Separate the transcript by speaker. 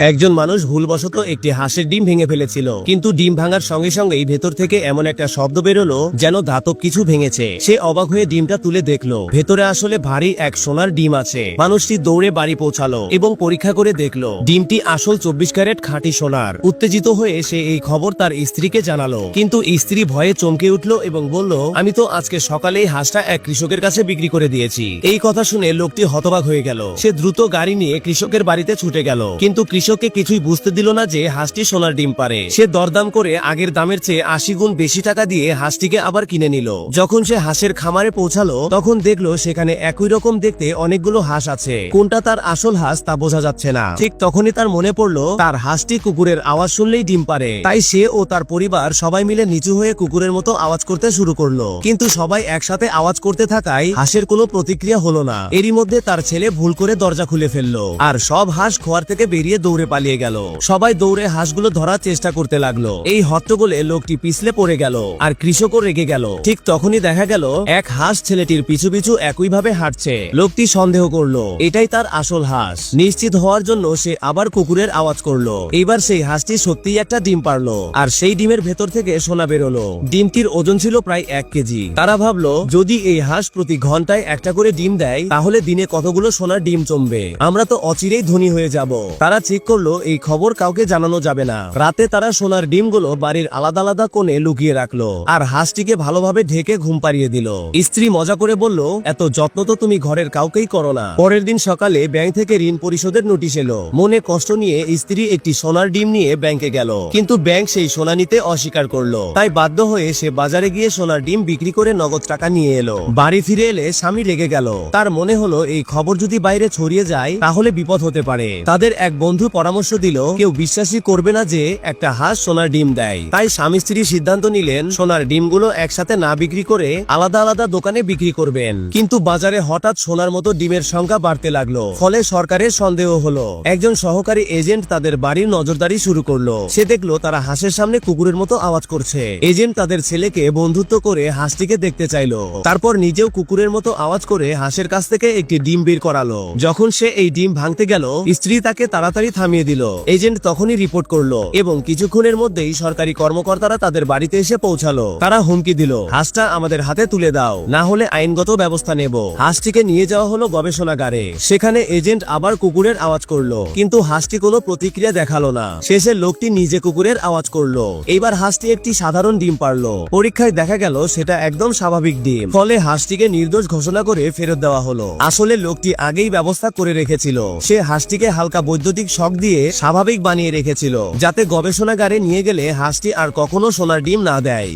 Speaker 1: একজন মানুষ ভুলবশত একটি হাঁসের ডিম ভেঙে ফেলেছিল, কিন্তু ডিম ভাঙার সঙ্গে সঙ্গেই ভেতর থেকে এমন একটা শব্দ বেরোলো যেন ধাতব কিছু ভেঙেছে। সে অবাক হয়ে ডিমটা তুলে দেখলো ভেতরে আসলে ভারী এক সোনার ডিম আছে। মানুষটি দৌড়ে বাড়ি পৌঁছালো এবং পরীক্ষা করে দেখলো ডিমটি আসল 24 ক্যারেট খাঁটি সোনার। উত্তেজিত হয়ে সে এই খবর তার স্ত্রীকে জানালো, কিন্তু স্ত্রী ভয়ে চমকে উঠলো এবং বলল, আমি তো আজকে সকালেই হাঁসটা এক কৃষকের কাছে বিক্রি করে দিয়েছি। এই কথা শুনে লোকটি হতবাক হয়ে গেল। সে দ্রুত গাড়ি নিয়ে কৃষকের বাড়িতে ছুটে গেল, কিন্তু কৃষককে কিছুই বুঝতে দিল না যে হাঁসটি সোনার ডিম পারে। সে দরদাম করে আগের দামের চেয়ে 80 গুণ বেশি টাকা দিয়ে হাঁসটিকে আবার কিনে নিল। যখন সে হাঁসের খামারে পৌঁছালো তখন দেখলো সেখানে একই রকম দেখতে অনেকগুলো হাঁস আছে। কোনটা তার আসল হাঁস তা বোঝা যাচ্ছে না। ঠিক তখনই তার মনে পড়লো তার হাঁসটি কুকুরের আওয়াজ শুনলেই ডিম পারে। তাই সে ও তার পরিবার সবাই মিলে নিচু হয়ে কুকুরের মতো আওয়াজ করতে শুরু করলো, কিন্তু সবাই একসাথে আওয়াজ করতে থাকায় হাঁসের কোনো প্রতিক্রিয়া হলো না। এরই মধ্যে তার ছেলে ভুল করে দরজা খুলে ফেললো আর সব হাঁস খোয়ার থেকে বেরিয়ে দৌড়ে পালিয়ে গেল। সবাই দৌড়ে হাঁসগুলো ধরার চেষ্টা করতে লাগলো। এই হট্টগোলে লোকটি পিছলে পড়ে গেল আর কৃষকও রেগে গেল। ঠিক তখনই দেখা গেল এক হাঁস ছেলেটির পিছু পিছু একইভাবে হাঁটছে। লোকটি সন্দেহ করলো এটাই তার আসল হাঁস। নিশ্চিত হওয়ার জন্য সে আবার কুকুরের আওয়াজ করলো। এইবার সেই হাঁসটি সত্যিই একটা ডিম পারলো আর সেই ডিমের ভেতর থেকে সোনা বেরোলো। ডিমটির ওজন ছিল প্রায় 1 কেজি। তারা ভাবলো যদি এই হাঁস প্রতি ঘন্টায় একটা করে ডিম দেয় তাহলে দিনে কতগুলো সোনার ডিম জমবে, আমরা তো অচিরেই ধনী হয়ে যাব। তারা ঠিক করলো এই খবর কাউকে জানানো যাবে না। রাতে তারা সোনার ডিমগুলো বাড়ির আলাদা আলাদা কোণে লুকিয়ে রাখলো আর হাঁসটিকে ভালোভাবে ঢেকে ঘুম পাড়িয়ে দিল। স্ত্রী মজা করে বলল, এত যত্ন তো তুমি ঘরের কাউকেই করো না। পরের দিন সকালে ব্যাংক থেকে ঋণ পরিশোধের নোটিশ এলো। মনে কষ্ট নিয়ে স্ত্রী একটি সোনার ডিম নিয়ে ব্যাংকে গেল, কিন্তু ব্যাংক সেই সোনা নিতে অস্বীকার করলো। তাই বাধ্য হয়ে সে বাজারে গিয়ে সোনার ডিম বিক্রি করে নগদ টাকা নিয়ে এলো। বাড়ি ফিরে এলে স্বামী রেগে গেল। তার মনে হলো এই খবর যদি বাইরে ছড়িয়ে যায় তাহলে বিপদ হতে পারে। তাদের এক বন্ধু পরামর্শ দিল, কেউ বিশ্বাসই করবে না যে একটা হাঁস সোনার ডিম দেয়। তাই স্বামী স্ত্রী সিদ্ধান্ত নিলেন সোনার ডিমগুলো একসাথে না বিক্রি করে আলাদা আলাদা দোকানে বিক্রি করবেন। কিন্তু বাজারে হঠাৎ সোনার মতো ডিমের সংখ্যা বাড়তে লাগলো। ফলে সরকারের সন্দেহ হলো। একজন সহকারী এজেন্ট তাদের বাড়ির নজরদারি শুরু করলো। সে দেখলো তারা হাঁসের সামনে কুকুরের মতো আওয়াজ করছে। এজেন্ট তাদের ছেলেকে বন্ধুত্ব করে হাঁসটিকে দেখতে চাইলো। তারপর নিজেও কুকুরের মতো আওয়াজ করে হাঁসের কাছ থেকে একটি ডিম বের করালো। যখন সে এই ডিম ভাঙতে গেল স্ত্রী তাকে তাড়াতাড়ি থামিয়ে দিল। এজেন্ট তখনই রিপোর্ট করলো এবং কিছুক্ষণের মধ্যেই সরকারি কর্মকর্তারা তাদের বাড়িতে এসে পৌঁছালো। তারা হুমকি দিল, হাঁসটা আমাদের হাতে তুলে দাও, না হলে আইনগত ব্যবস্থা নেব। হাঁসটিকে নিয়ে যাওয়া হলো গবেষণাগারে। সেখানে এজেন্ট আবার কুকুরের আওয়াজ করলো, কিন্তু হাঁসটি কোনো প্রতিক্রিয়া দেখালো না। শেষে লোকটি নিজে কুকুরের আওয়াজ করলো। এইবার হাঁসটি একটি সাধারণ ডিম পারলো। পরীক্ষায় দেখা গেল সেটা একদম স্বাভাবিক ডিম। ফলে হাঁসটিকে নির্দোষ ঘোষণা করে ফেরত দেওয়া হলো। আসলে লোকটি আগেই ব্যবস্থা করে রেখেছিল। সে হাঁসটিকে হালকা বৈদ্যুতিক শক দিয়ে স্বাভাবিক বানিয়ে রেখেছিল, যাতে গবেষণাগারে নিয়ে গেলে হাঁসটি আর কখনো সোনার ডিম না দেয়।